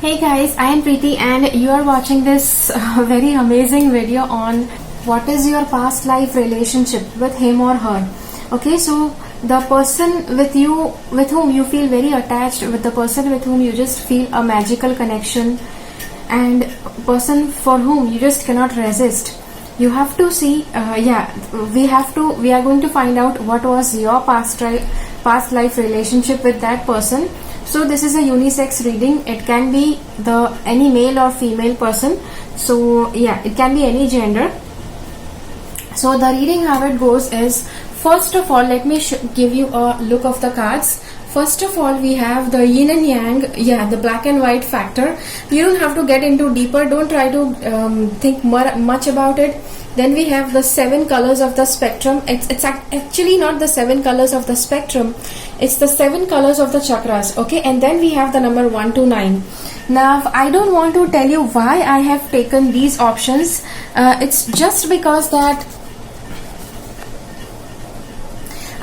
Hey guys, I am Preeti and you are watching this very amazing video on what is your past life relationship with him or her. Okay, so the person with whom you feel very attached, with the person with whom you just feel a magical connection, and person for whom you just cannot resist. You have to see, we are going to find out what was your past life relationship with that person. So this is a unisex reading. It can be any male or female person. So yeah, it can be any gender. So the reading, how it goes is, first of all, let me give you a look of the cards. First of all, we have the yin and yang, the black and white factor. You don't have to get into deeper. Don't try to think much about it. Then we have the 7 colors of the spectrum. It's actually not the 7 colors of the spectrum. It's the 7 colors of the chakras. Okay, and then we have the number 1 to 9. Now, I don't want to tell you why I have taken these options. It's just because that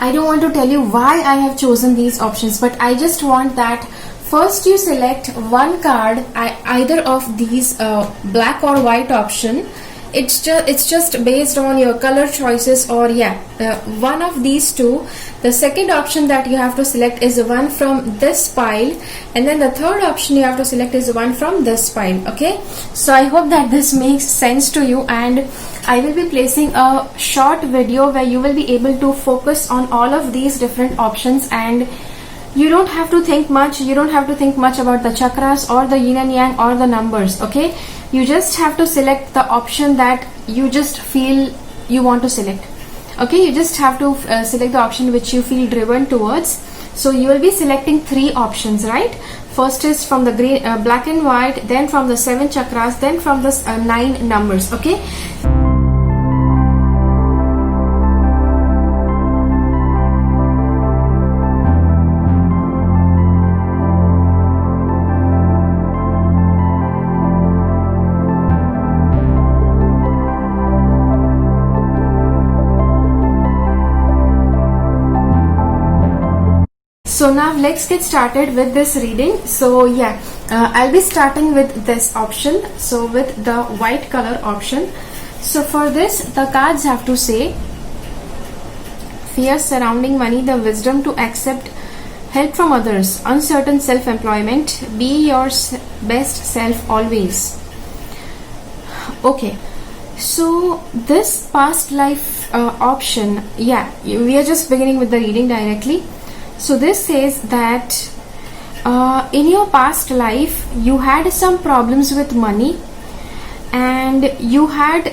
I don't want to tell you why I have chosen these options, but I just want that first you select one card, either of these black or white option. It's just based on your color choices, or one of these two. The second option that you have to select is one from this pile, and then the third option you have to select is one from this pile. Okay, so I hope that this makes sense to you, and I will be placing a short video where you will be able to focus on all of these different options, and you don't have to think much. You don't have to think much about the chakras or the yin and yang or the numbers. Okay, you just have to select the option that you just feel you want to select. Okay, you just have to select the option which you feel driven towards. So you will be selecting 3 options, right? First is from the green, black and white, then from the 7 chakras, then from the 9 numbers. Okay. So now let's get started with this reading. So I'll be starting with this option. So with the white color option. So for this, the cards have to say, fear surrounding money, the wisdom to accept help from others, uncertain self-employment, be your best self always. Okay, so this past life option, we are just beginning with the reading directly. So this says that in your past life you had some problems with money, and you had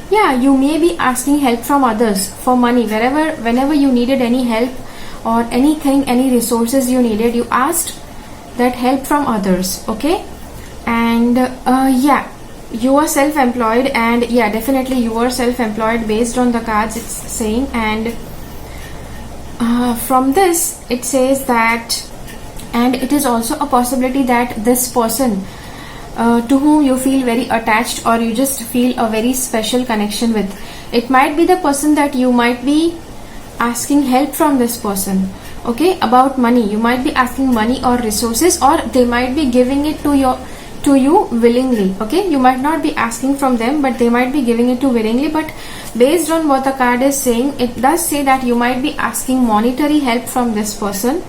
you may be asking help from others for money. Whenever you needed any help or anything, any resources you needed, you asked that help from others. Okay, and you are self-employed, and definitely you are self-employed based on the cards it's saying. And from this it says that, and it is also a possibility that this person to whom you feel very attached, or you just feel a very special connection with, it might be the person that you might be asking help from this person. Okay, about money, you might be asking money or resources, or they might be giving it to you willingly. Okay, you might not be asking from them, but they might be giving it to willingly. But based on what the card is saying, it does say that you might be asking monetary help from this person,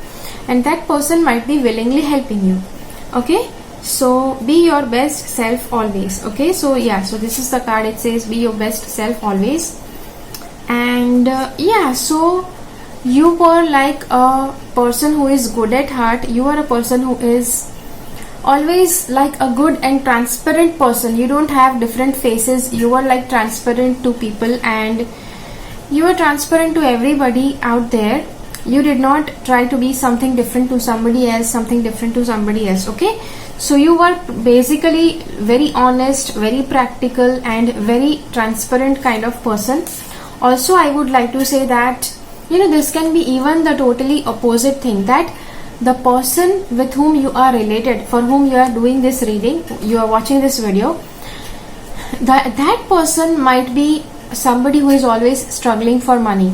and that person might be willingly helping you. Okay, so be your best self always. Okay, so so this is the card. It says be your best self always. And so you were like a person who is good at heart. You are a person who is always like a good and transparent person. You don't have different faces. You are like transparent to people, and you are transparent to everybody out there. You did not try to be something different to somebody else, okay? So you were basically very honest, very practical, and very transparent kind of person. Also, I would like to say that this can be even the totally opposite thing, that the person with whom you are related, for whom you are doing this reading, you are watching this video, that person might be somebody who is always struggling for money,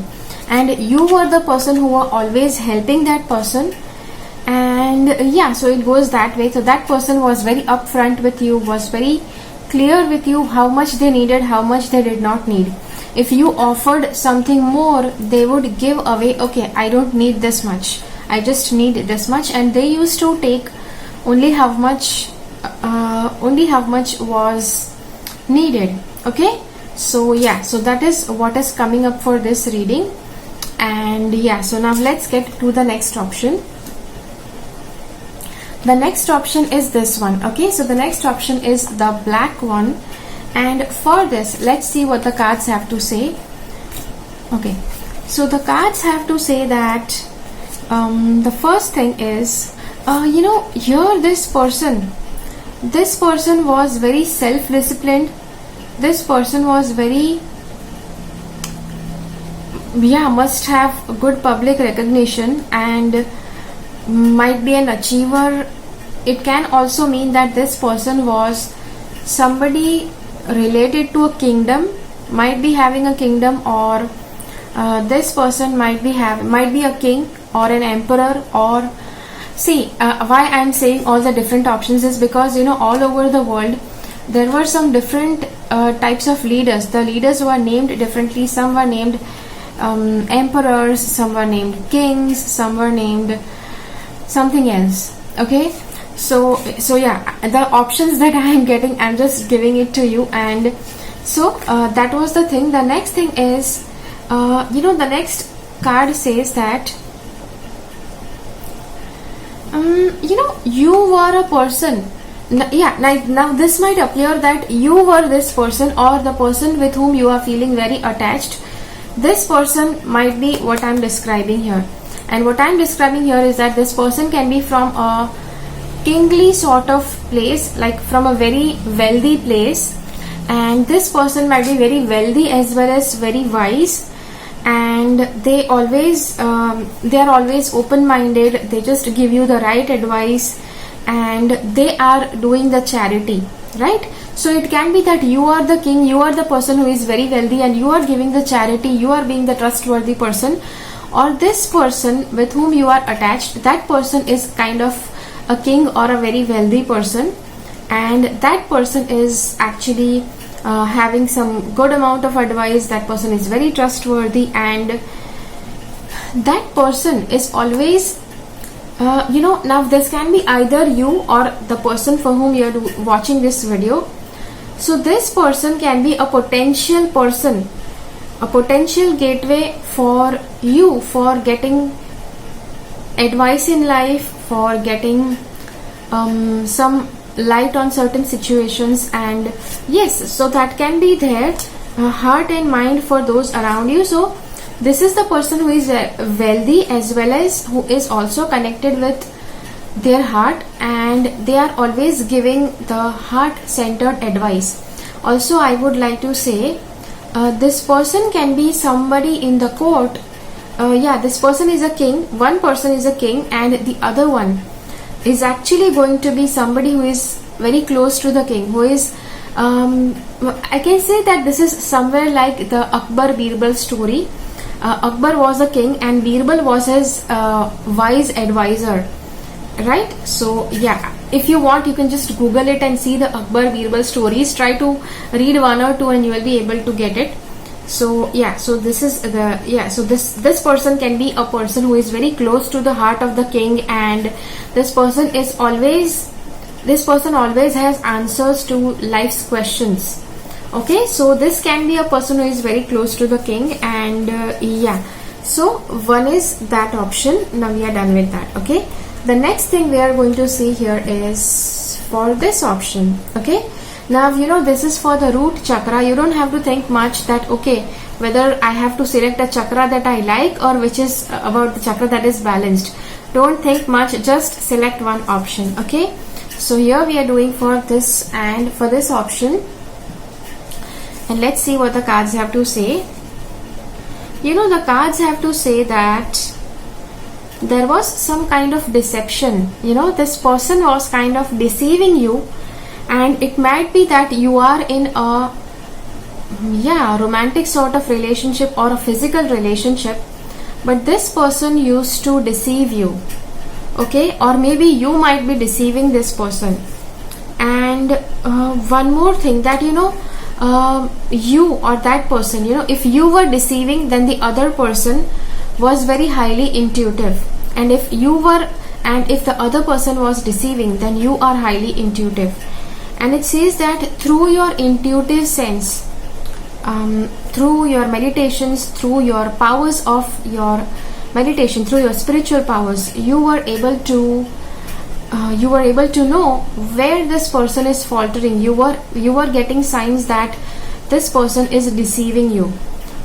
and you were the person who were always helping that person. And yeah, so it goes that way. So that person was very upfront with you, was very clear with you how much they needed, how much they did not need. If you offered something more, they would give away, okay, I don't need this much, I just need this much, and they used to take only how much was needed. Okay, so yeah, so that is what is coming up for this reading. And yeah, so now let's get to the next option. The next option is this one. Okay, so the next option is the black one, and for this, let's see what the cards have to say. Okay, so the cards have to say that the first thing is, here this person was very self-disciplined. This person was very, must have good public recognition and might be an achiever. It can also mean that this person was somebody related to a kingdom, might be having a kingdom, or this person might be a king or an emperor. Or see, why I'm saying all the different options is because all over the world there were some different types of leaders. The leaders were named differently. Some were named emperors, some were named kings, some were named something else. Okay, so yeah, the options that I am getting, I'm just giving it to you. And so that was the thing. The next thing is, the next card says that you were a person. Now this might appear that you were this person, or the person with whom you are feeling very attached. This person might be what I'm describing here. And what I'm describing here is that this person can be from a kingly sort of place, like from a very wealthy place. And this person might be very wealthy as well as very wise. And they are always open-minded. They just give you the right advice, and they are doing the charity, right? So it can be that you are the king, you are the person who is very wealthy, and you are giving the charity, you are being the trustworthy person. Or this person with whom you are attached, that person is kind of a king or a very wealthy person, and that person is actually having some good amount of advice. That person is very trustworthy, and that person is always now this can be either you or the person for whom you are watching this video. So this person can be a potential person, a potential gateway for you for getting advice in life, for getting some light on certain situations. And yes, so that can be their heart and mind for those around you. So this is the person who is wealthy as well as who is also connected with their heart, and they are always giving the heart-centered advice. Also, I would like to say this person can be somebody in the court. This person is a king. One person is a king, and the other one is actually going to be somebody who is very close to the king, who is I can say that this is somewhere like the Akbar Birbal story. Akbar was a king and Birbal was his wise advisor, right? So yeah, if you want, you can just Google it and see the Akbar Birbal stories. Try to read one or two and you will be able to get it. So yeah, so this is so this person can be a person who is very close to the heart of the king, and this person always has answers to life's questions. Okay, so this can be a person who is very close to the king, and so one is that option. Now we are done with that. Okay, the next thing we are going to see here is for this option. Okay, now this is for the root chakra. You don't have to think much that okay, whether I have to select a chakra that I like or which is about the chakra that is balanced. Don't think much, just select one option. Okay, so here we are doing for this and for this option. And let's see what the cards have to say. The cards have to say that there was some kind of deception. This person was kind of deceiving you, and it might be that you are in a romantic sort of relationship or a physical relationship, but this person used to deceive you. okay, or maybe you might be deceiving this person. And one more thing, that you or that person, if you were deceiving, then the other person was very highly intuitive, and if the other person was deceiving, then you are highly intuitive. And it says that through your intuitive sense, through your meditations, through your powers of your meditation, through your spiritual powers, you were able to know where this person is faltering. You were getting signs that this person is deceiving you.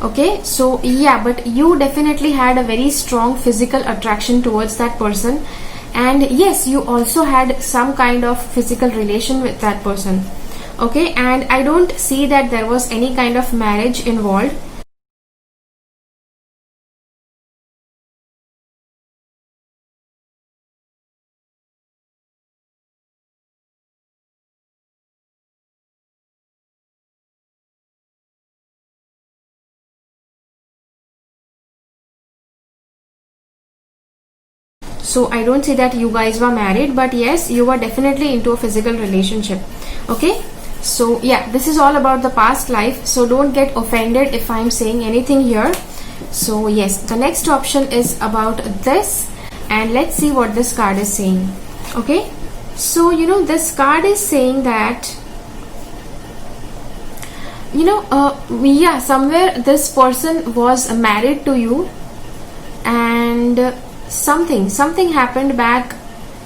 Okay, so yeah, but you definitely had a very strong physical attraction towards that person, and yes, you also had some kind of physical relation with that person. Okay, and I don't see that there was any kind of marriage involved. So I don't say that you guys were married, but yes, you were definitely into a physical relationship. Okay, so yeah, this is all about the past life, so don't get offended if I'm saying anything here. So yes, the next option is about this, and let's see what this card is saying. Okay, so this card is saying that yeah, somewhere this person was married to you, and something happened back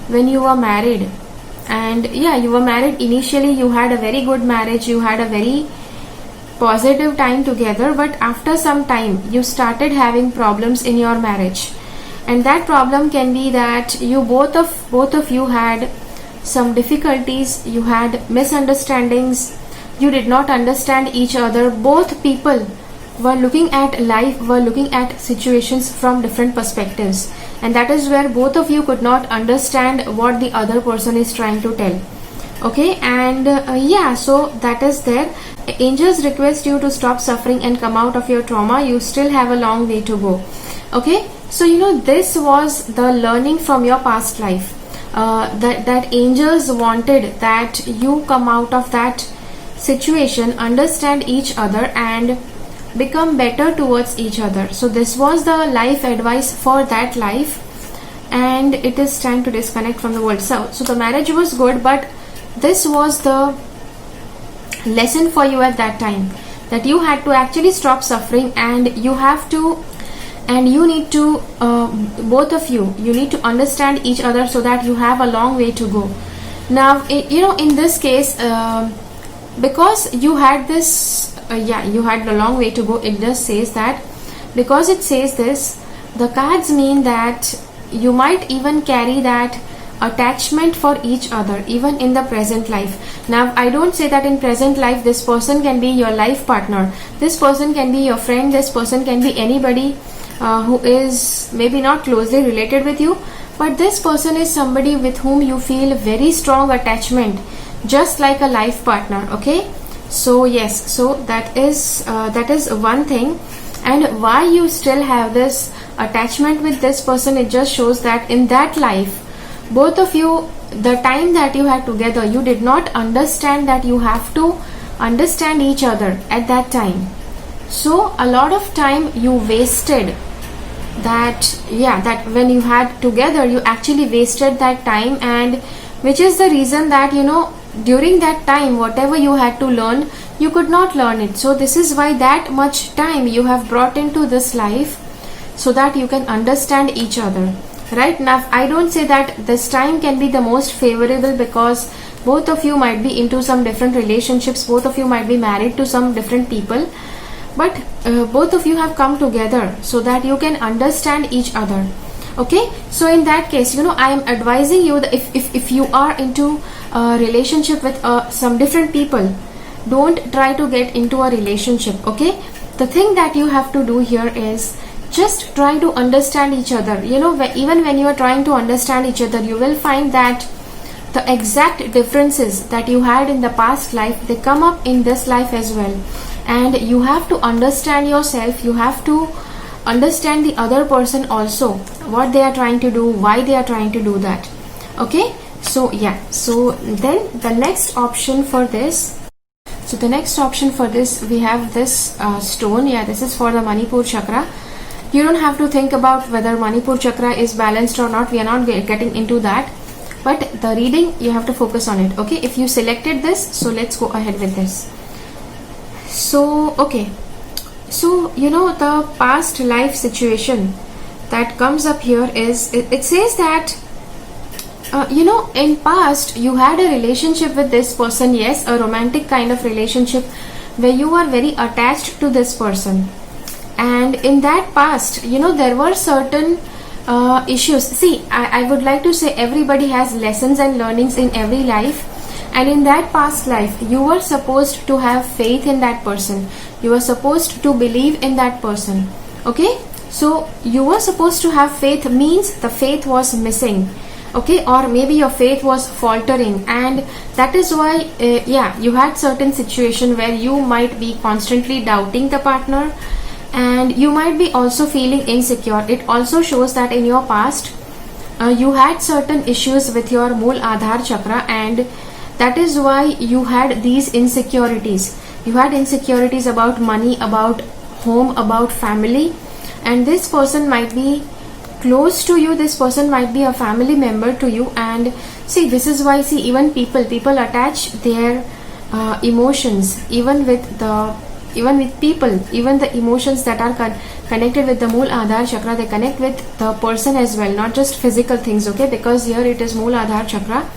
when you were married. And yeah, you were married initially, you had a very good marriage, you had a very positive time together, but after some time you started having problems in your marriage. And that problem can be that you both of you had some difficulties, you had misunderstandings, you did not understand each other. Both people were looking at life, were looking at situations from different perspectives, and that is where both of you could not understand what the other person is trying to tell. Okay, and yeah, so that is there. Angels request you to stop suffering and come out of your trauma. You still have a long way to go. Okay, so this was the learning from your past life, that angels wanted that you come out of that situation, understand each other, and become better towards each other. So this was the life advice for that life, and it is time to disconnect from the world. So the marriage was good, but this was the lesson for you at that time, that you had to actually stop suffering, and you need to both of you need to understand each other, so that you have a long way to go. Now in this case, because you had this you had a long way to go, it just says that, because it says this, the cards mean that you might even carry that attachment for each other even in the present life. Now I don't say that in present life this person can be your life partner, this person can be your friend, this person can be anybody who is maybe not closely related with you, but this person is somebody with whom you feel very strong attachment, just like a life partner. Okay, so yes, so that is one thing. And why you still have this attachment with this person, it just shows that in that life, both of you, the time that you had together, you did not understand that you have to understand each other at that time. So a lot of time you wasted, that when you had together, you actually wasted that time, and which is the reason that during that time, whatever you had to learn, you could not learn it. So this is why that much time you have brought into this life, so that you can understand each other. Right now, I don't say that this time can be the most favorable, because both of you might be into some different relationships, both of you might be married to some different people, but both of you have come together so that you can understand each other. Okay, so in that case, I am advising you that if you are into a relationship with some different people, don't try to get into a relationship. Okay, the thing that you have to do here is just try to understand each other. Even when you are trying to understand each other, you will find that the exact differences that you had in the past life, they come up in this life as well. And you have to understand yourself, you have to understand the other person also, what they are trying to do, why they are trying to do that. Okay, so yeah, so then the next option for this, so the next option for this, we have this stone. Yeah, this is for the Manipur chakra. You don't have to think about whether Manipur chakra is balanced or not. We are not getting into that, but the reading, you have to focus on it. Okay, if you selected this, so let's go ahead with this. So okay, so the past life situation that comes up here is, it says that in past you had a relationship with this person. Yes, a romantic kind of relationship where you were very attached to this person, and in that past there were certain issues. See, I would like to say everybody has lessons and learnings in every life, and in that past life you were supposed to have faith in that person, you were supposed to believe in that person. Okay, so you were supposed to have faith, means the faith was missing. Okay, or maybe your faith was faltering, and that is why you had certain situation where you might be constantly doubting the partner, and you might be also feeling insecure. It also shows that in your past you had certain issues with your Mool Aadhar chakra, and that is why you had these insecurities. You had insecurities about money, about home, about family, and this person might be close to you, this person might be a family member to you. And see, this is why, see, even people attach their emotions, even with people, even the emotions that are connected with the Mool Aadhar chakra, they connect with the person as well, not just physical things. Okay, because here it is Mool Aadhar chakra,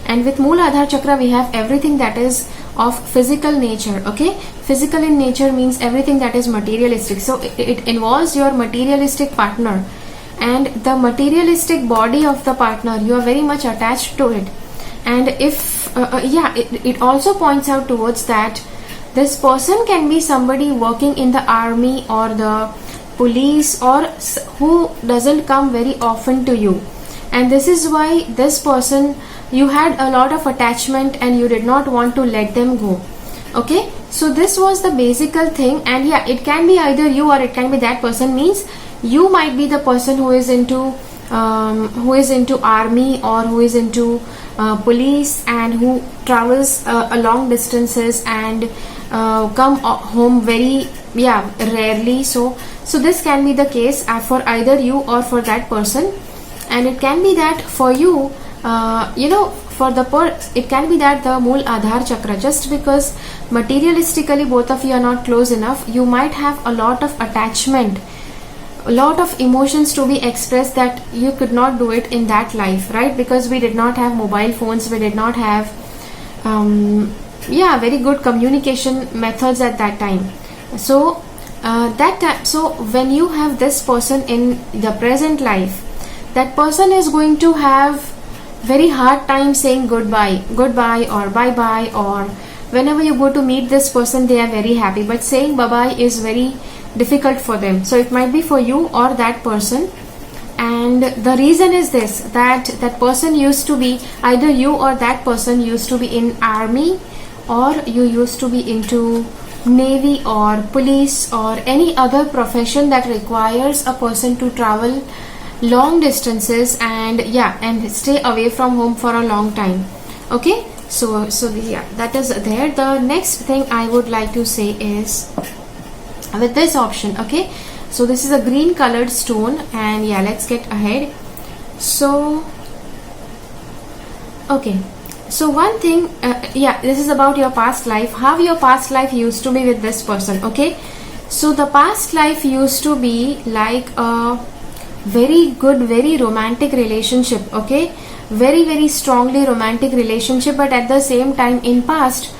and with Mool Aadhar chakra we have everything that is of physical nature. Okay, physical in nature means everything that is materialistic, so it involves your materialistic partner and the materialistic body of the partner. You are very much attached to it, and if it also points out towards that this person can be somebody working in the army or the police, or who doesn't come very often to you, and this is why this person, you had a lot of attachment and you did not want to let them go. Okay, so this was the basical thing, and yeah, it can be either you or it can be that person, means you might be the person who is into army, or who is into police, and who travels long distances and come home very rarely. So this can be the case for either you or for that person, and it can be that for you, it can be that the Mool Aadhar chakra, just because materialistically both of you are not close enough, you might have a lot of attachment, a lot of emotions to be expressed that you could not do it in that life, right? Because we did not have mobile phones, we did not have very good communication methods at that time. So so when you have this person in the present life, that person is going to have very hard time saying goodbye or bye bye, or whenever you go to meet this person they are very happy, but saying bye bye is very difficult for them. So it might be for you or that person, and the reason is this, that person used to be, either you or that person used to be in army, or you used to be into navy or police or any other profession that requires a person to travel long distances and stay away from home for a long time. Okay, so that is there. The next thing I would like to say is with this option. Okay, so this is a green colored stone, and let's get ahead. So okay, so one thing, this is about your past life, how your past life used to be with this person. Okay, so the past life used to be like a very good, very romantic relationship. Okay, very, very strongly romantic relationship, but at the same time in past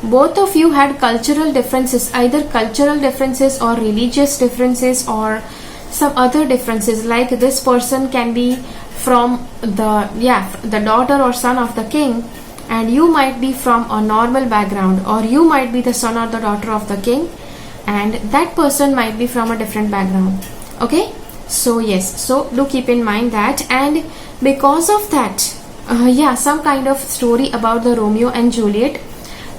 both of you had cultural differences, either cultural differences or religious differences or some other differences. Like this person can be from the daughter or son of the king, and you might be from a normal background, or you might be the son or the daughter of the king, and that person might be from a different background. Okay, so yes, so do keep in mind that. And because of that, some kind of story about the Romeo and Juliet,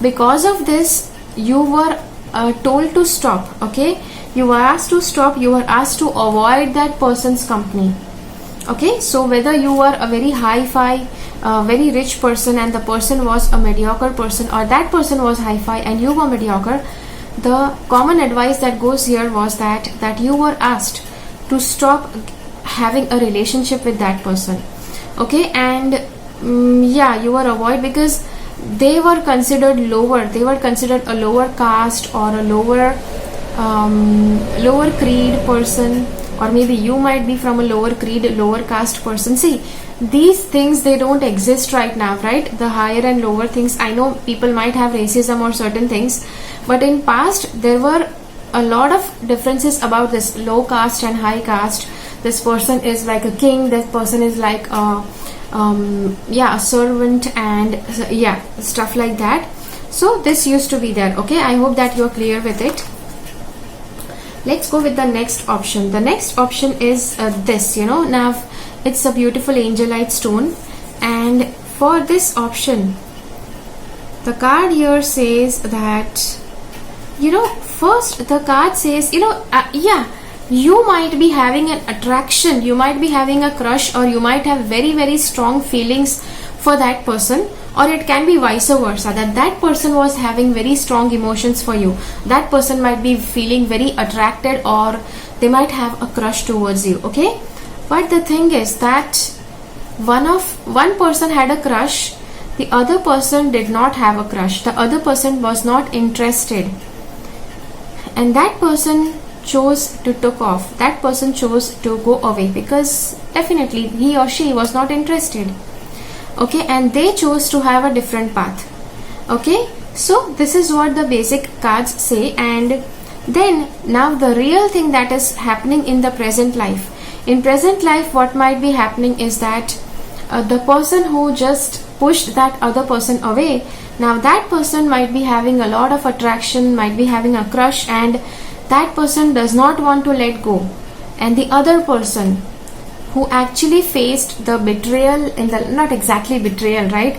because of this you were told to stop. Okay, You were asked to stop, you were asked to avoid that person's company. Okay, so whether you were a very hi-fi, very rich person and the person was a mediocre person, or that person was hi-fi and you were mediocre, the common advice that goes here was that you were asked to stop having a relationship with that person. Okay, and yeah, you were avoid because they were considered lower. They were considered a lower caste or a lower creed person, or maybe you might be from a lower creed, lower caste person. See, these things, they don't exist right now, right? The higher and lower things. I know people might have racism or certain things, but in past there were a lot of differences about this low caste and high caste. This person is like a king, this person is like a servant, and yeah, stuff like that. So this used to be there. Okay, I hope that you're clear with it. Let's go with the next option. The next option is this, now it's a beautiful angelite stone, and for this option the card here says that, first the card says, you might be having an attraction, you might be having a crush, or you might have very, very strong feelings for that person, or it can be vice versa, that person was having very strong emotions for you. That person might be feeling very attracted, or they might have a crush towards you. Okay, but the thing is that one person had a crush, the other person did not have a crush, the other person was not interested, and that person chose to took off, that person chose to go away, because definitely he or she was not interested. Okay, and they chose to have a different path. Okay, so this is what the basic cards say. And then now the real thing that is happening in the present life. In present life, what might be happening is that the person who just pushed that other person away, now that person might be having a lot of attraction, might be having a crush, and that person does not want to let go. And the other person who actually faced the betrayal, not exactly betrayal, right,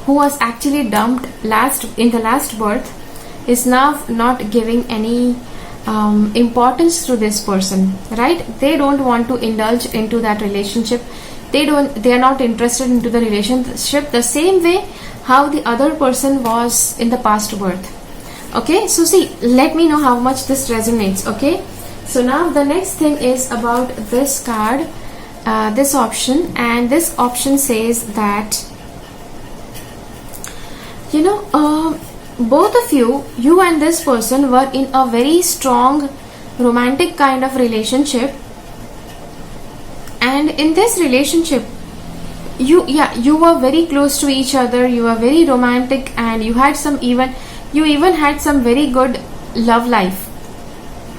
who was actually dumped in the last birth, is now not giving any importance to this person, right? They don't want to indulge into that relationship. They are not interested into the relationship the same way how the other person was in the past birth. Okay, so see, let me know how much this resonates. Okay, so now the next thing is about this card, this option, and this option says that, both of you and this person were in a very strong romantic kind of relationship, and in this relationship you were very close to each other, you were very romantic, and you even had some very good love life,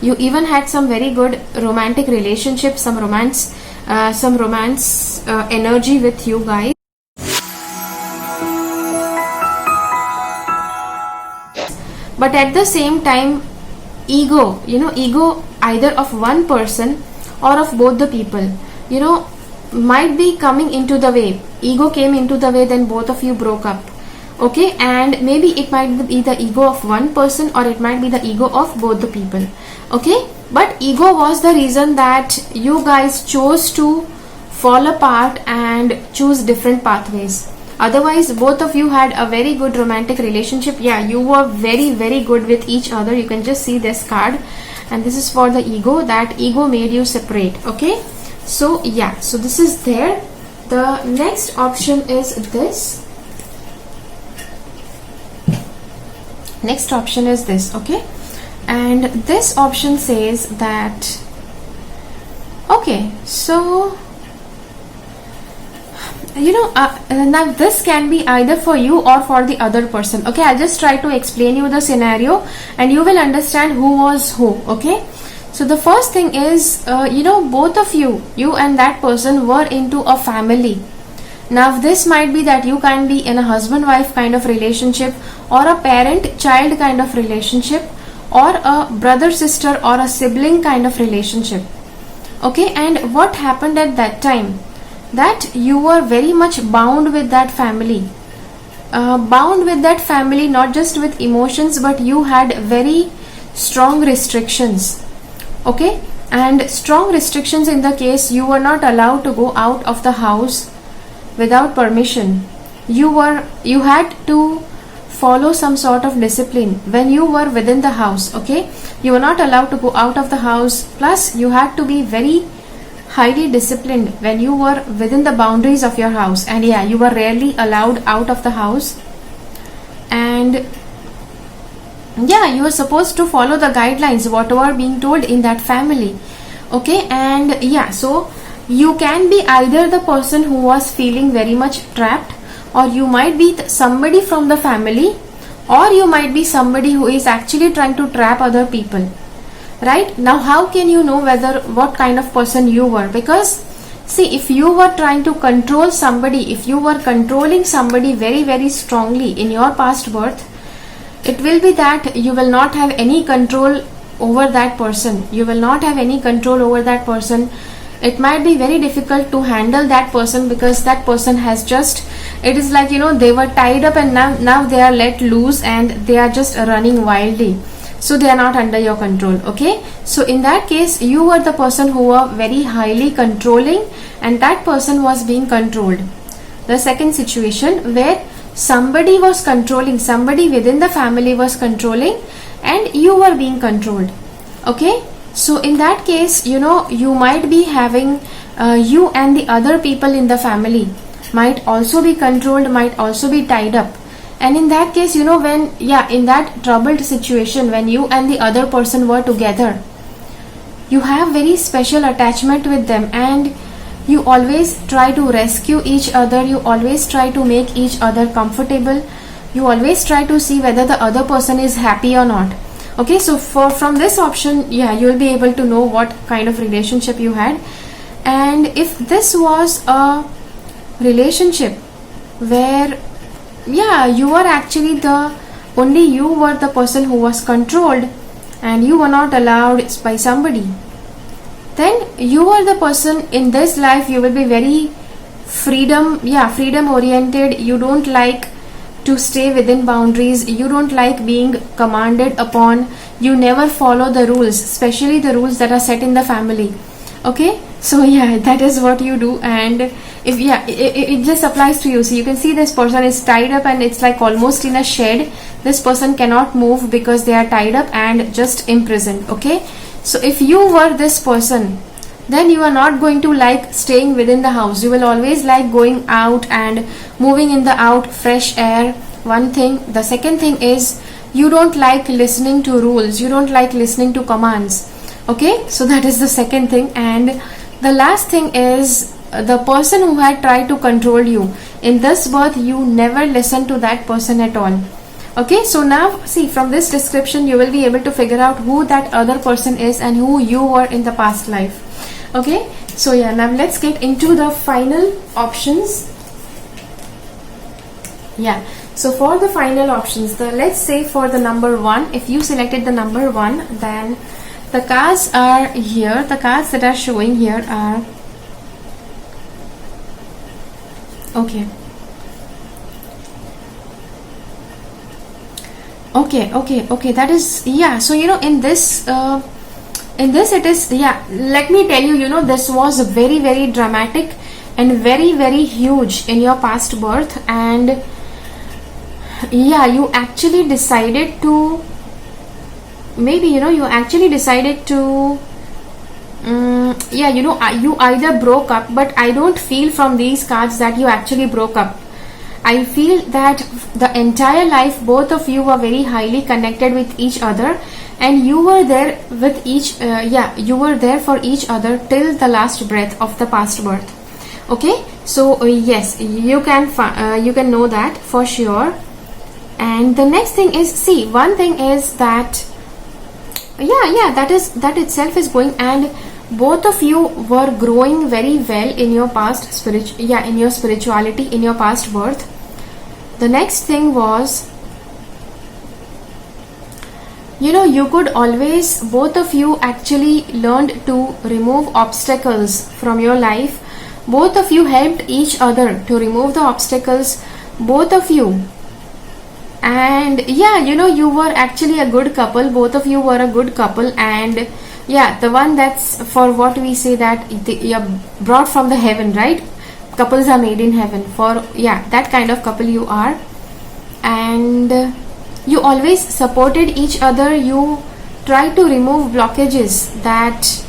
you even had some very good romantic relationship, some romance energy with you guys. But at the same time, ego either of one person or of both the people, might be coming into the way. Ego came into the way, then both of you broke up. Okay, and maybe it might be the ego of one person, or it might be the ego of both the people. Okay, but ego was the reason that you guys chose to fall apart and choose different pathways. Otherwise, both of you had a very good romantic relationship. Yeah, you were very, very good with each other. You can just see this card, and this is for the ego. That ego made you separate. Okay, so yeah, so this is there. The next option is this. Next option is this. Okay, and this option says that, okay, so now this can be either for you or for the other person. Okay, I'll just try to explain you the scenario and you will understand who was who. Okay, so the first thing is, both of you and that person were into a family. Now this might be that you can be in a husband-wife kind of relationship, or a parent-child kind of relationship, or a brother-sister or a sibling kind of relationship. Okay, and what happened at that time? That you were very much bound with that family. Not just with emotions, but you had very strong restrictions. Okay, and strong restrictions in the case you were not allowed to go out of the house without permission. You had to follow some sort of discipline when you were within the house. Okay, you were not allowed to go out of the house, plus you had to be very highly disciplined when you were within the boundaries of your house, and yeah, you were rarely allowed out of the house. And yeah, you were supposed to follow the guidelines whatever being told in that family. Okay, and yeah, so you can be either the person who was feeling very much trapped, or you might be somebody from the family, or you might be somebody who is actually trying to trap other people. Right now, how can you know whether what kind of person you were? Because see, if you were trying to control somebody, if you were controlling somebody very very strongly in your past birth, it will be that you will not have any control over that person. You will not have any control over that person. It might be very difficult to handle that person, because that person has just, it is like, they were tied up and now they are let loose and they are just running wildly. So they are not under your control. Okay, so in that case, you were the person who were very highly controlling and that person was being controlled. The second situation where somebody was controlling, somebody within the family was controlling and you were being controlled. Okay, so in that case, you might be having you and the other people in the family might also be controlled, might also be tied up. And in that case, when in that troubled situation, when you and the other person were together, you have very special attachment with them, and you always try to rescue each other, you always try to make each other comfortable, you always try to see whether the other person is happy or not. Okay, so from this option, you will be able to know what kind of relationship you had. And if this was a relationship where you were actually only you were the person who was controlled and you were not allowed by somebody, then you are the person in this life. You will be very freedom oriented. You don't like to stay within boundaries, you don't like being commanded upon, you never follow the rules, especially the rules that are set in the family. Okay, so that is what you do. And if it just applies to you. So you can see this person is tied up and it's like almost in a shed. This person cannot move because they are tied up and just imprisoned. Okay, so if you were this person, then you are not going to like staying within the house. You will always like going out and moving in the out, fresh air. One thing. The second thing is, you don't like listening to rules, you don't like listening to commands. Okay, so that is the second thing. And the last thing is, the person who had tried to control you in this birth, you never listen to that person at all. Okay, so now see, from this description you will be able to figure out who that other person is and who you were in the past life. Okay, so now let's get into the final options. So for the final options, let's say for the number 1, if you selected the number 1, then the cards are here. The cards that are showing here are okay. That is so in this it is let me tell you, this was very very dramatic and very very huge in your past birth. And you actually decided to you either broke up, but I don't feel from these cards that you actually broke up. I feel that the entire life both of you were very highly connected with each other, and you were there with you were there for each other till the last breath of the past birth. Okay, so yes, you can know that for sure. And the next thing is, see, one thing is that that itself is going, and both of you were growing very well in your past in your spirituality in your past birth. The next thing was, you could always, both of you actually learned to remove obstacles from your life. Both of you helped each other to remove the obstacles, both of you. And you were actually a good couple. Both of you were a good couple, and yeah, the one that's for what we say that you're brought from the heaven, right? Couples are made in heaven. For, yeah, that kind of couple you are. And you always supported each other. You try to remove blockages that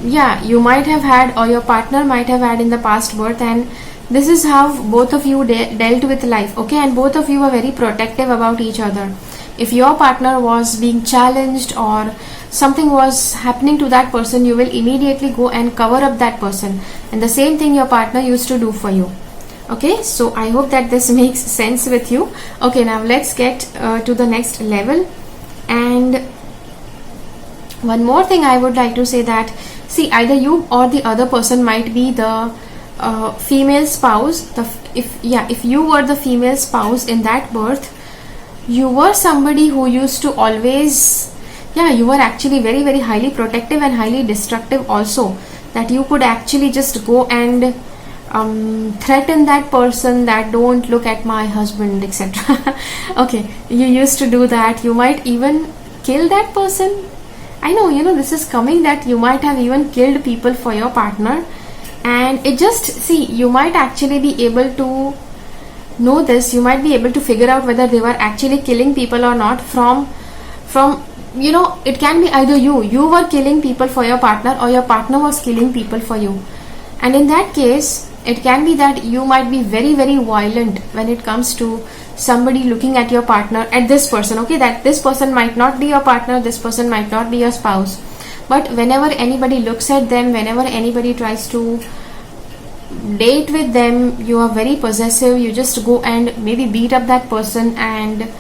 yeah, you might have had or your partner might have had in the past birth, and this is how both of you dealt with life. Okay, and both of you were very protective about each other. If your partner was being challenged or something was happening to that person, you will immediately go and cover up that person, and the same thing your partner used to do for you. Okay, so I hope that this makes sense with you. Okay, now let's get to the next level. And one more thing I would like to say that, see, either you or the other person might be the female spouse. If you were the female spouse in that birth, you were somebody who used to always, yeah, you were actually very, very highly protective and highly destructive also, that you could actually just go and threaten that person that don't look at my husband, etc. Okay, you used to do that. You might even kill that person. I know, this is coming, that you might have even killed people for your partner. And it just, see, you might actually be able to know this. You might be able to figure out whether they were actually killing people or not from it can be either you were killing people for your partner, or your partner was killing people for you. And in that case, it can be that you might be very, very violent when it comes to somebody looking at your partner, at this person. Okay, that this person might not be your partner, this person might not be your spouse, but whenever anybody looks at them, whenever anybody tries to date with them, you are very possessive. You just go and maybe beat up that person and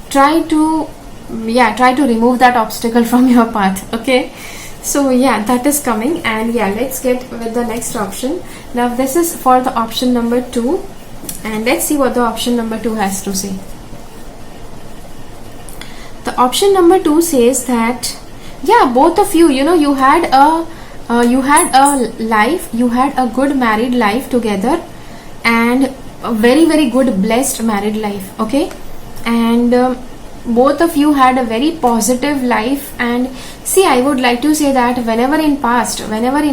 try to remove that obstacle from your path. Okay, so yeah, that is coming. And yeah, let's get with the next option. Now this is for the option number 2, and let's see what the option number 2 has to say. The option number 2 says that, yeah, both of you, you had a life, you had a good married life together, and a very, very good blessed married life. Okay, and both of you had a very positive life. And see, I would like to say that whenever in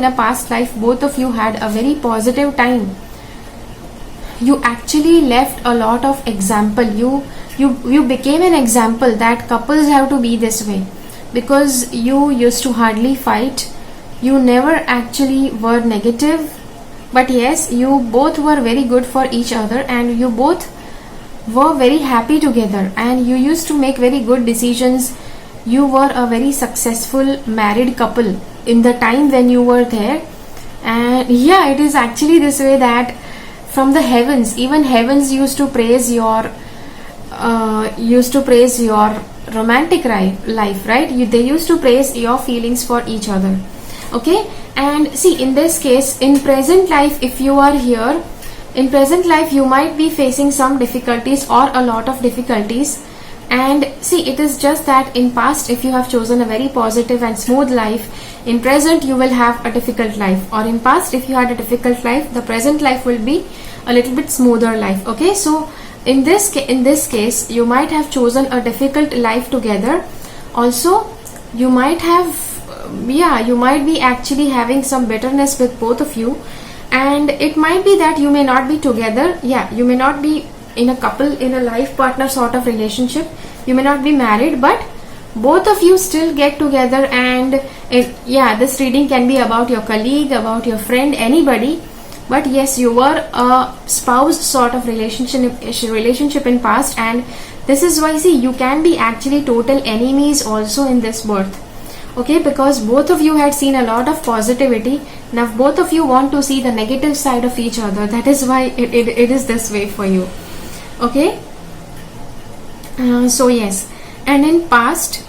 a past life both of you had a very positive time, you actually left a lot of example. You became an example that couples have to be this way, because you used to hardly fight. You never actually were negative, but yes, you both were very good for each other, and you both were very happy together, and you used to make very good decisions. You were a very successful married couple in the time when you were there. And yeah, it is actually this way that from the heavens, even heavens used to praise your romantic life, right? They used to praise your feelings for each other. Okay, and see, in this case, in present life, if you are here in present life, you might be facing some difficulties or a lot of difficulties. And see, it is just that in past, if you have chosen a very positive and smooth life, in present you will have a difficult life. Or in past, if you had a difficult life, the present life will be a little bit smoother life. Okay, so in this case, you might have chosen a difficult life together. Also, you might have you might be actually having some bitterness with both of you, and it might be that you may not be together. Yeah, you may not be in a couple, in a life partner sort of relationship. You may not be married, but both of you still get together. And this reading can be about your colleague, about your friend, anybody. But yes, you were a spouse sort of relationship in past, and this is why, see, you can be actually total enemies also in this birth. Okay, because both of you had seen a lot of positivity. Now both of you want to see the negative side of each other. That is why it is this way for you. Okay, so yes, and in past,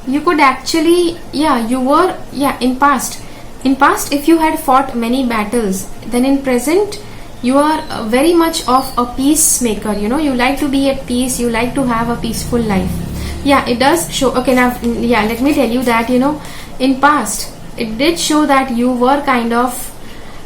you could actually, in past, if you had fought many battles, then in present you are very much of a peacemaker. You like to be at peace, you like to have a peaceful life. Yeah, it does show. Okay, now let me tell you that in past it did show that you were kind of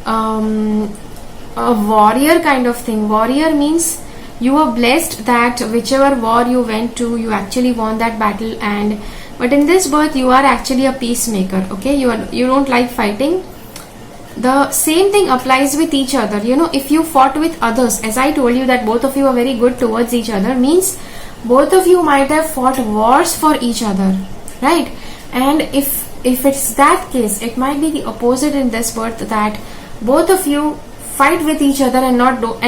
a warrior kind of thing. Warrior means you were blessed that whichever war you went to, you actually won that battle, and But in this birth, you are actually a peacemaker. Okay, you don't like fighting. The same thing applies with each other. If you fought with others, as I told you that both of you are very good towards each other, means both of you might have fought wars for each other, right? And if it's that case, it might be the opposite in this birth, that both of you fight with each other and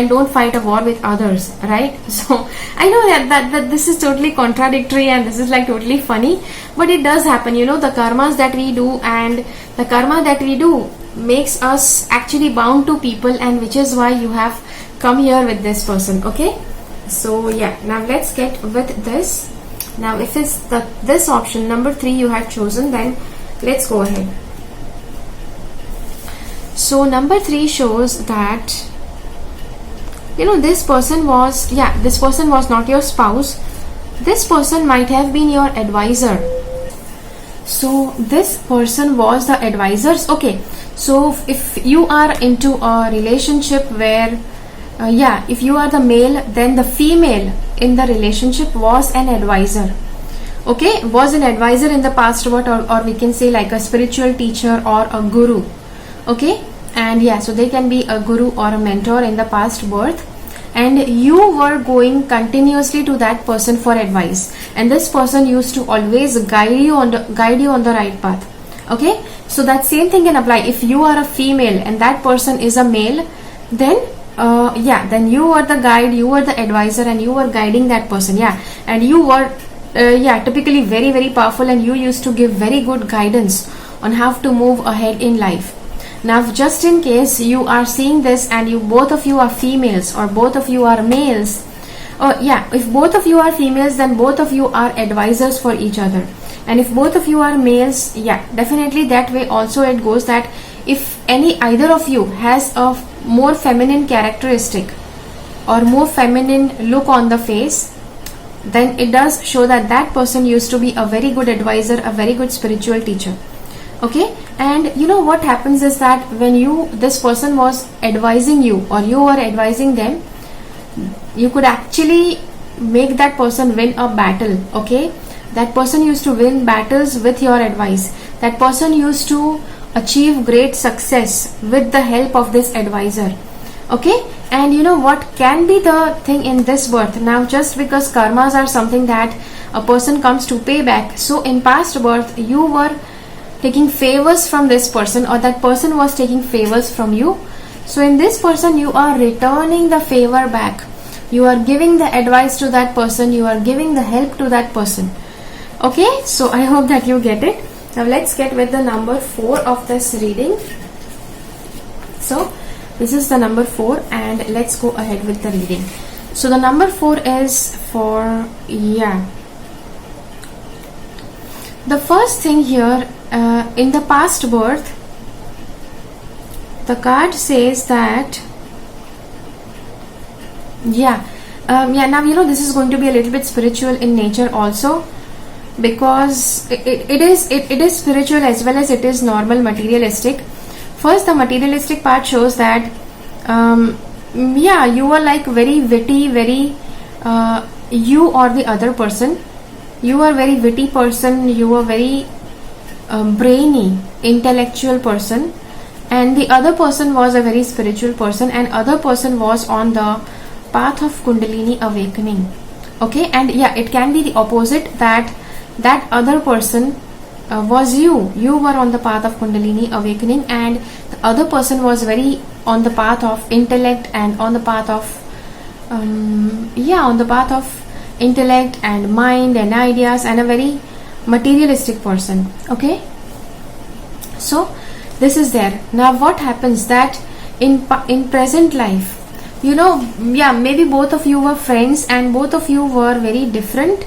don't fight a war with others, right? So I know that this is totally contradictory and this is like totally funny, but it does happen. The karmas that we do and the karma that we do makes us actually bound to people, and which is why you have come here with this person. Okay, so yeah, now let's get with this. Now if it's this option number 3 you have chosen, then let's go ahead. So number 3 shows that this person was not your spouse. This person might have been your advisor. So this person was the advisors. Okay, so if you are into a relationship where if you are the male, then the female in the relationship was an advisor. Okay, was an advisor in the past, or we can say like a spiritual teacher or a guru. Okay, and so they can be a guru or a mentor in the past birth, and you were going continuously to that person for advice, and this person used to always guide you on the right path. Okay, so that same thing can apply if you are a female and that person is a male. Then then you were the guide, you were the advisor, and you were guiding that person. And you were typically very, very powerful, and you used to give very good guidance on how to move ahead in life. Now just in case you are seeing this and both of you are females or both of you are males, if both of you are females, then both of you are advisors for each other. And if both of you are males, definitely that way also it goes, that if either of you has a more feminine characteristic or more feminine look on the face, then it does show that that person used to be a very good advisor, a very good spiritual teacher. Okay, and what happens is that when this person was advising you or you were advising them, you could actually make that person win a battle. Okay, that person used to win battles with your advice. That person used to achieve great success with the help of this advisor. Okay, and what can be the thing in this birth? Now just because karmas are something that a person comes to pay back, so in past birth you were taking favors from this person, or that person was taking favors from you. So in this person you are returning the favor back. You are giving the advice to that person, you are giving the help to that person. Okay, so I hope that you get it. Now let's get with the number 4 of this reading. So this is the number 4, and let's go ahead with the reading. So the number 4 is for the first thing here, in the past birth, the card says that now this is going to be a little bit spiritual in nature also, because it is spiritual as well as it is normal materialistic. First, the materialistic part shows that you were like very witty, very you or the other person, you are very witty person, you are very brainy, intellectual person, and the other person was a very spiritual person, and other person was on the path of Kundalini awakening. Okay, and it can be the opposite, that other person was you were on the path of Kundalini awakening, and the other person was very on the path of intellect and on the path of intellect and mind and ideas, and a very materialistic person. Okay, so this is there. Now what happens that in present life, maybe both of you were friends and both of you were very different,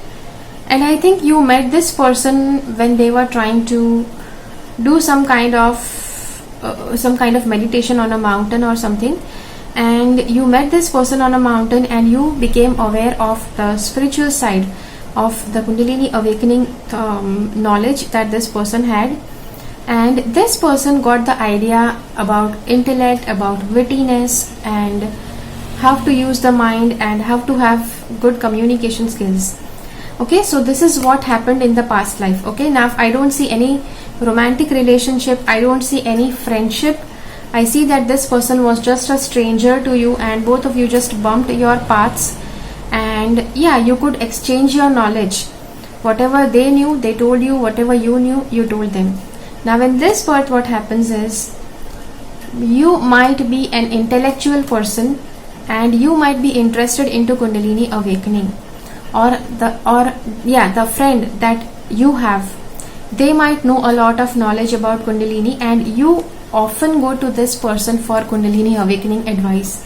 and I think you met this person when they were trying to do some kind of meditation on a mountain or something, and you met this person on a mountain and you became aware of the spiritual side of the Kundalini awakening knowledge that this person had, and this person got the idea about intellect, about wittiness, and how to use the mind and how to have good communication skills. Okay, so this is what happened in the past life. Okay, now I don't see any romantic relationship, I don't see any friendship. I see that this person was just a stranger to you and both of you just bumped your paths, and yeah, you could exchange your knowledge. Whatever they knew, they told you. Whatever you knew, you told them. Now in this part, what happens is, you might be an intellectual person and you might be interested into Kundalini awakening, or the friend that you have, they might know a lot of knowledge about Kundalini, and you often go to this person for Kundalini awakening advice,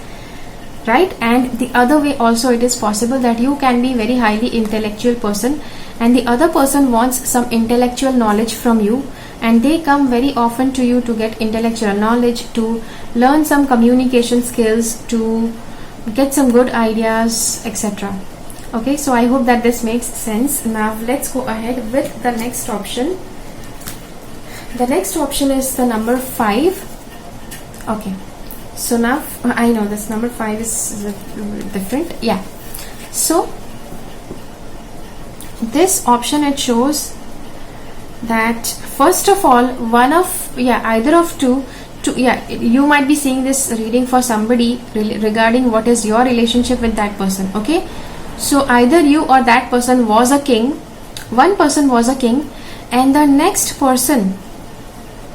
right? And the other way also, it is possible that you can be very highly intellectual person and the other person wants some intellectual knowledge from you, and they come very often to you to get intellectual knowledge, to learn some communication skills, to get some good ideas, etc. Okay, so I hope that this makes sense. Now let's go ahead with the next option. The next option is the number 5. Okay, so now I know this number 5 is different. Yeah, so this option, it shows that first of all, either of two, you might be seeing this reading for somebody regarding what is your relationship with that person. Okay, so either you or that person was a king, one person was a king, and the next person,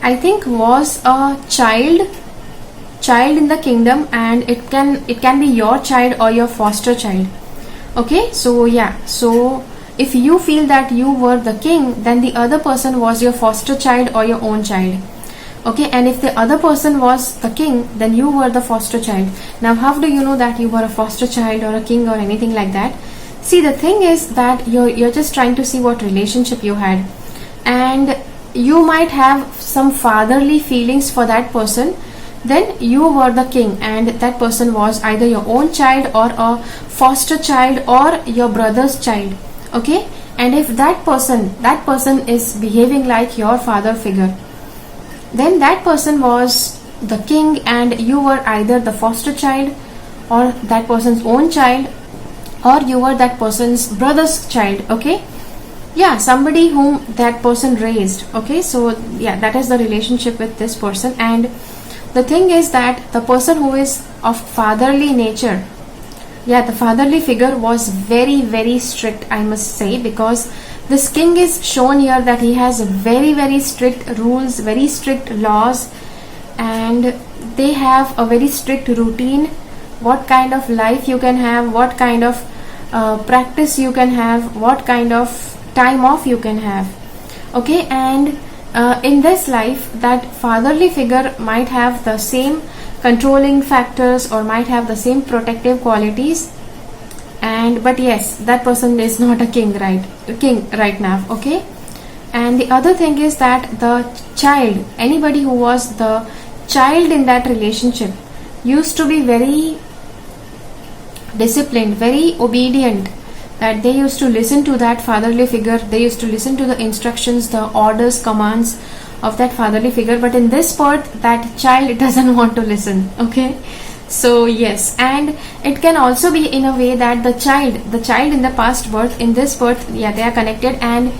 I think, was a child in the kingdom, and it can be your child or your foster child. Okay, so yeah, so if you feel that you were the king, then the other person was your foster child or your own child. Okay, and if the other person was the king, then you were the foster child. Now how do you know that you were a foster child or a king or anything like that? See, the thing is that you're just trying to see what relationship you had, and you might have some fatherly feelings for that person. Then you were the king and that person was either your own child or a foster child or your brother's child. Okay, and if that person is behaving like your father figure, then that person was the king and you were either the foster child or that person's own child, or you were that person's brother's child. Okay, yeah, somebody whom that person raised. Okay, so yeah, that is the relationship with this person. And the thing is that the person who is of fatherly nature, yeah, the fatherly figure was very, very strict, I must say, because this king is shown here that he has very, very strict rules, very strict laws, and they have a very strict routine, what kind of life you can have, what kind of practice you can have, what kind of time off you can have. Okay, and in this life, that fatherly figure might have the same controlling factors or might have the same protective qualities, but yes, that person is not a king right now. Okay, and the other thing is that the child, anybody who was the child in that relationship, used to be very disciplined, very obedient, that they used to listen to that fatherly figure, they used to listen to the instructions, the orders, commands of that fatherly figure. But in this part, that child doesn't want to listen. Okay, so yes, and it can also be in a way that the child in the past birth, in this birth, yeah, they are connected, and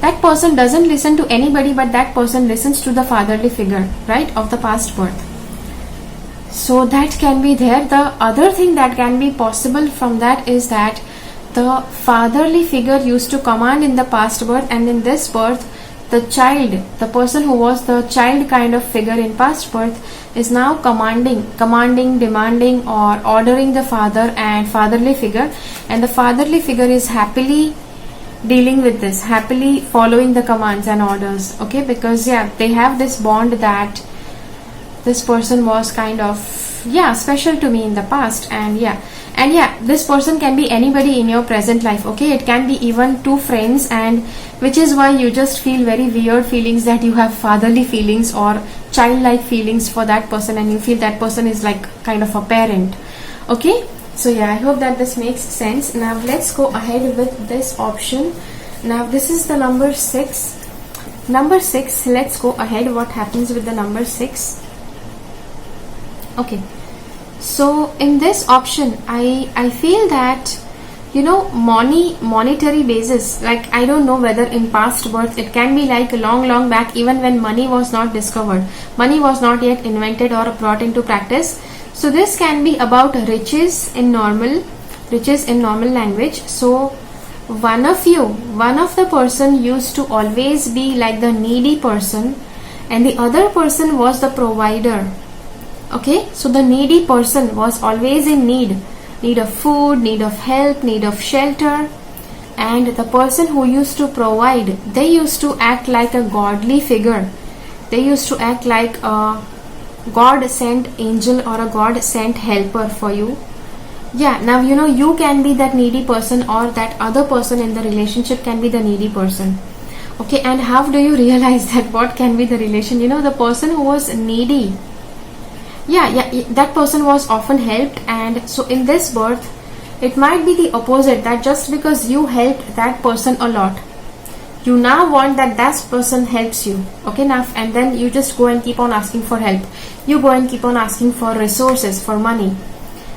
that person doesn't listen to anybody, but that person listens to the fatherly figure, right, of the past birth. So that can be there. The other thing that can be possible from that is that the fatherly figure used to command in the past birth, and in this birth, the child, the person who was the child kind of figure in past birth, is now commanding, demanding, or ordering the father and fatherly figure, and the fatherly figure is happily dealing with this, happily following the commands and orders. Okay, because yeah, they have this bond that this person was kind of special to me in the past, and this person can be anybody in your present life. Okay, it can be even two friends, and which is why you just feel very weird feelings that you have fatherly feelings or childlike feelings for that person, and you feel that person is like kind of a parent. Okay, so yeah, I hope that this makes sense. Now let's go ahead with this option. Now this is the number 6. Number 6, let's go ahead. What happens with the number 6? Okay, so in this option, I feel that monetary basis. Like, I don't know whether in past birth it can be like long back, even when money was not discovered, money was not yet invented or brought into practice. So this can be about riches in normal language. So one of the person used to always be like the needy person, and the other person was the provider. Okay, so the needy person was always in need of food, need of help, need of shelter, and the person who used to provide, they used to act like a godly figure. They used to act like a God sent angel or a God sent helper for you. Yeah, now you can be that needy person, or that other person in the relationship can be the needy person. Okay, and how do you realize that what can be the relation? The person who was needy, that person was often helped, and so in this birth it might be the opposite, that just because you helped that person a lot, you now want that person helps you. Okay, now and then you just go and keep on asking for help, you go and keep on asking for resources, for money.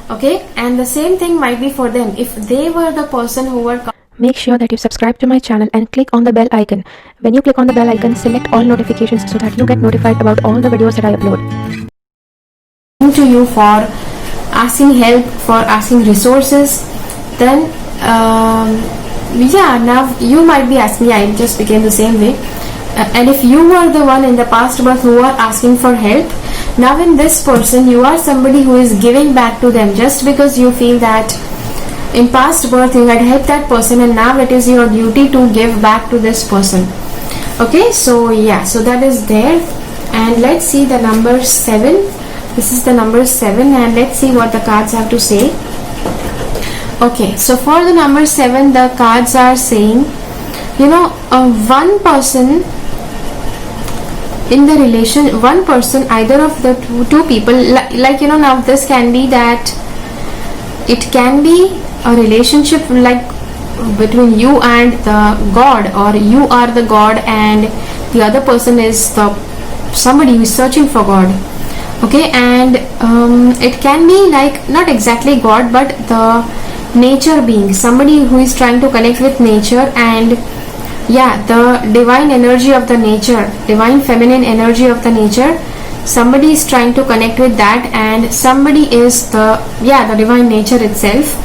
Okay, and the same thing might be for them if they were the person who were. Make sure that you subscribe to my channel and click on the bell icon. When you click on the bell icon, select all notifications so that you get notified about all the videos that I upload. To you for asking help, for asking resources, then now you might be asking, I just became the same way. And if you were the one in the past birth who were asking for help, now in this person you are somebody who is giving back to them, just because you feel that in past birth you had helped that person, and now it is your duty to give back to this person. Okay, so so that is there. And let's see the number 7. This is the number 7, and let's see what the cards have to say. Okay, so for the number 7, the cards are saying, one person in the relation, one person, either of the two people, now this can be that it can be a relationship like between you and the God, or you are the God and the other person is somebody who is searching for God. Okay, and it can be like not exactly God, but the nature being, somebody who is trying to connect with nature, and the divine energy of the nature, divine feminine energy of the nature, somebody is trying to connect with that, and somebody is the divine nature itself.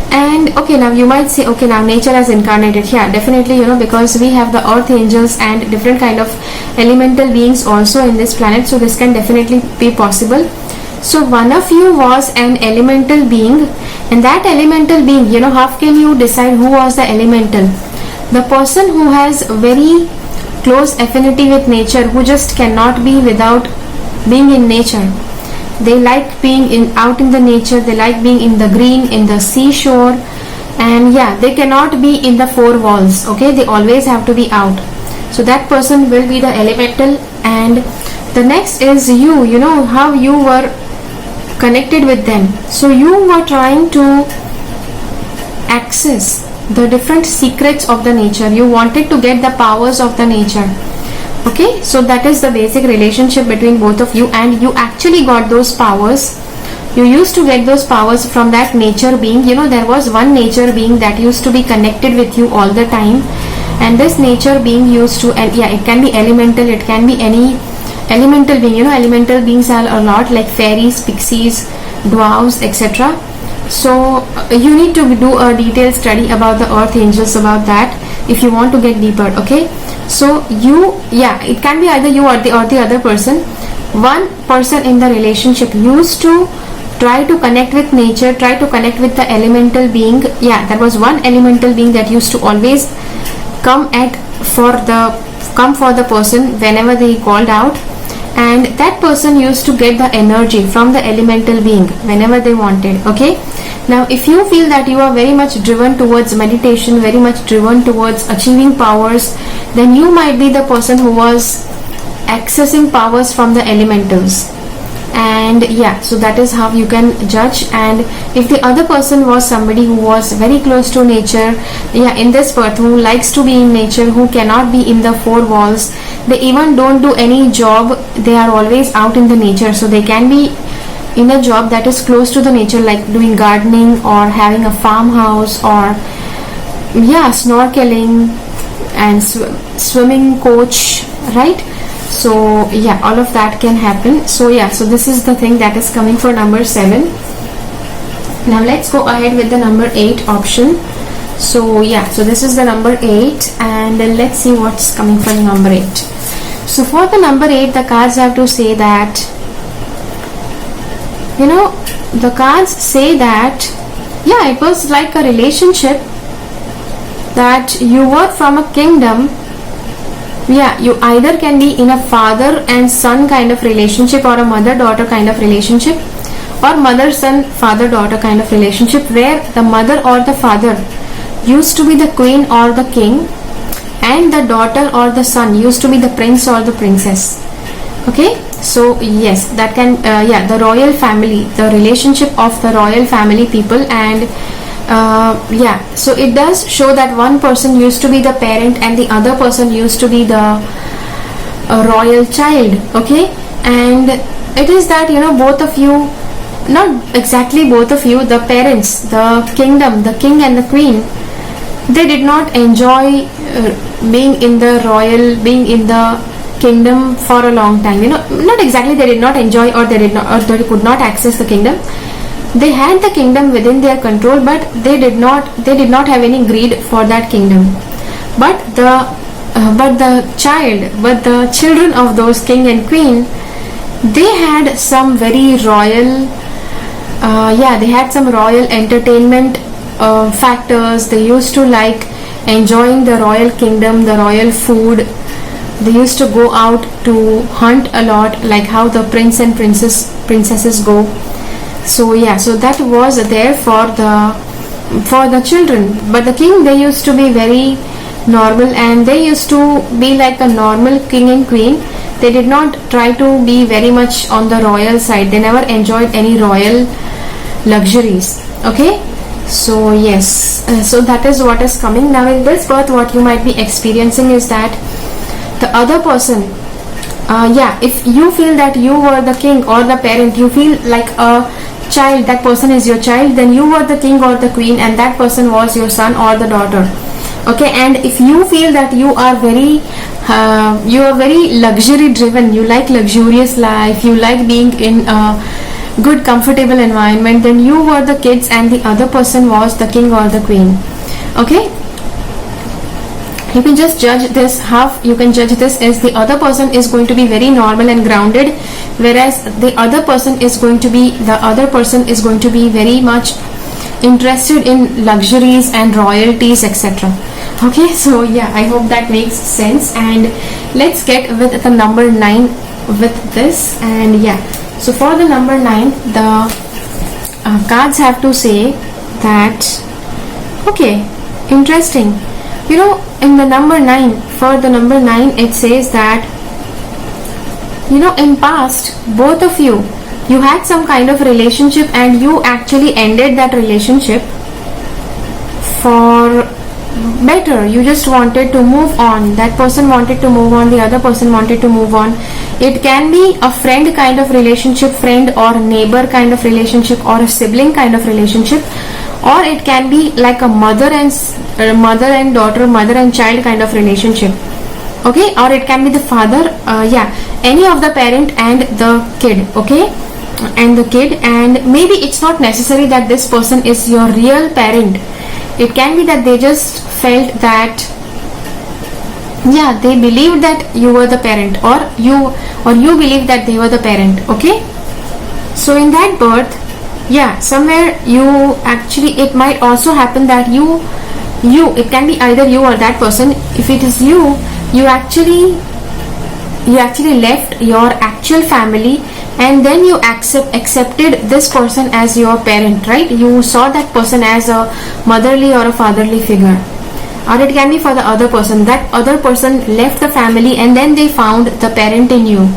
And okay, now you might say, okay, now nature has incarnated. Yeah, definitely, because we have the earth angels and different kind of elemental beings also in this planet, so this can definitely be possible. So one of you was an elemental being, and that elemental being, how can you decide who was the elemental? The person who has very close affinity with nature, who just cannot be without being in nature. They like being out in the nature, they like being in the green, in the seashore, and they cannot be in the four walls. Okay, they always have to be out. So that person will be the elemental. And the next is you, how you were connected with them. So you were trying to access the different secrets of the nature. You wanted to get the powers of the nature. Okay, so that is the basic relationship between both of you, and you actually got those powers. You used to get those powers from that nature being. There was one nature being that used to be connected with you all the time, and this nature being used to, and it can be elemental, it can be any elemental being. Elemental beings are a lot, like fairies, pixies, dwarves, etc. So you need to do a detailed study about the earth angels, about that, if you want to get deeper. Okay, so it can be either you or the other person. One person in the relationship used to try to connect with nature, try to connect with the elemental being. There was one elemental being that used to always come for the person whenever they called out, and that person used to get the energy from the elemental being whenever they wanted. Okay, now if you feel that you are very much driven towards meditation, very much driven towards achieving powers, then you might be the person who was accessing powers from the elementals. And so that is how you can judge. And if the other person was somebody who was very close to nature, in this birth, who likes to be in nature, who cannot be in the four walls, they even don't do any job, they are always out in the nature, so they can be in a job that is close to the nature, like doing gardening or having a farmhouse, or snorkeling and swimming coach, right? So yeah, all of that can happen. So yeah, so this is the thing that is coming for number 7. Now let's go ahead with the number 8 option. So yeah, so this is the number 8, and let's see what's coming for number 8. So for the number 8, the cards have to say that, the cards say that, yeah, it was like a relationship that you were from a kingdom. Yeah, you either can be in a father and son kind of relationship, or a mother-daughter kind of relationship, or mother-son, father-daughter kind of relationship, where the mother or the father used to be the queen or the king, and the daughter or the son used to be the prince or the princess. Okay, so yes, that can the royal family, the relationship of the royal family people. And so it does show that one person used to be the parent and the other person used to be the royal child. Okay, and it is that, both of you, not exactly both of you, the parents, the kingdom, the king and the queen, they did not enjoy being in the kingdom for a long time. Not exactly they did not enjoy, or they could not access the kingdom. They had the kingdom within their control, but they did not have any greed for that kingdom. But the children of those king and queen, they had some very royal they had some royal entertainment factors. They used to like enjoying the royal kingdom, the royal food. They used to go out to hunt a lot, like how the prince and princesses go. So yeah, so that was there for the children. But the king, they used to be very normal, and they used to be like a normal king and queen. They did not try to be very much on the royal side. They never enjoyed any royal luxuries. Okay, so yes, so that is what is coming. Now in this birth, what you might be experiencing is that the other person, if you feel that you were the king or the parent, you feel like a child, that person is your child, then you were the king or the queen and that person was your son or the daughter. Okay, and if you feel that you are very luxury driven, you like luxurious life, you like being in a good comfortable environment, then you were the kids and the other person was the king or the queen. Okay, you can just judge this. How you can judge this is the other person is going to be very normal and grounded, whereas the other person is going to be very much interested in luxuries and royalties, etc. Okay, so yeah, I hope that makes sense. And let's get with the number 9 with this. And yeah, so for the number 9, the cards have to say that, okay, interesting, in the number 9, for the number 9, it says that, in past, both of you had some kind of relationship and you actually ended that relationship for better. You just wanted to move on. That person wanted to move on, the other person wanted to move on. It can be a friend kind of relationship, friend or neighbor kind of relationship, or a sibling kind of relationship, or it can be like a mother and daughter, mother and child kind of relationship. Okay, or it can be the father, any of the parent and the kid. Okay, and the kid, and maybe it's not necessary that this person is your real parent. It can be that they just felt that, they believed that you were the parent, or you believed that they were the parent. Okay, so in that birth, somewhere you actually, it might also happen that it can be either you or that person. If it is you actually left your actual family, and then you accepted this person as your parent, right? You saw that person as a motherly or a fatherly figure. Or it can be for the other person. That other person left the family and then they found the parent in you.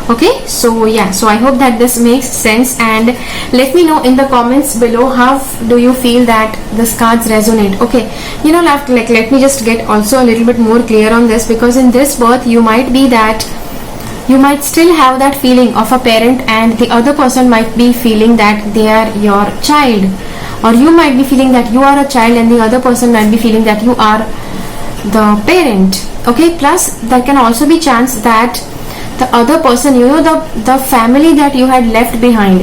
Okay, so so I hope that this makes sense, and let me know in the comments below how do you feel that these cards resonate. Okay, let me just get also a little bit more clear on this, because in this birth you might be that you might still have that feeling of a parent, and the other person might be feeling that they are your child, or you might be feeling that you are a child and the other person might be feeling that you are the parent. Okay, plus there can also be chance that the other person, the family that you had left behind,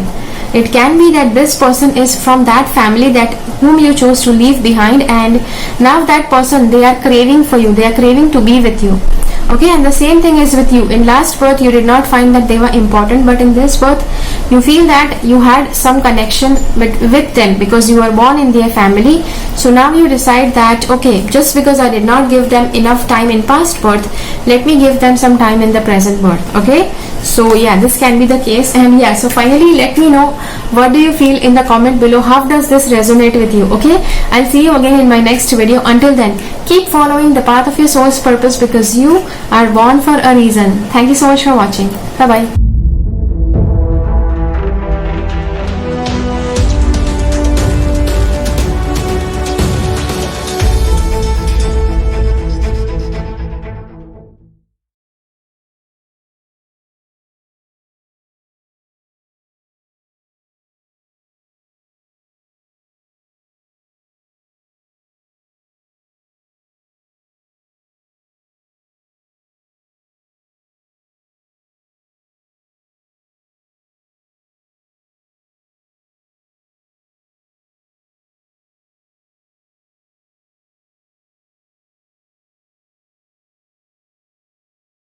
it can be that this person is from that family that whom you chose to leave behind, and now that person, they are craving for you, they are craving to be with you. Okay, and the same thing is with you. In last birth you did not find that they were important, but in this birth you feel that you had some connection with them because you were born in their family. So now you decide that, okay, just because I did not give them enough time in past birth, let me give them some time in the present birth. Okay, so yeah, this can be the case. And yeah, so finally let me know what do you feel in the comment below. How does this resonate with you? Okay, I'll see you again in my next video. Until then, keep following the path of your soul's purpose, because you are born for a reason. Thank you so much for watching. Bye bye.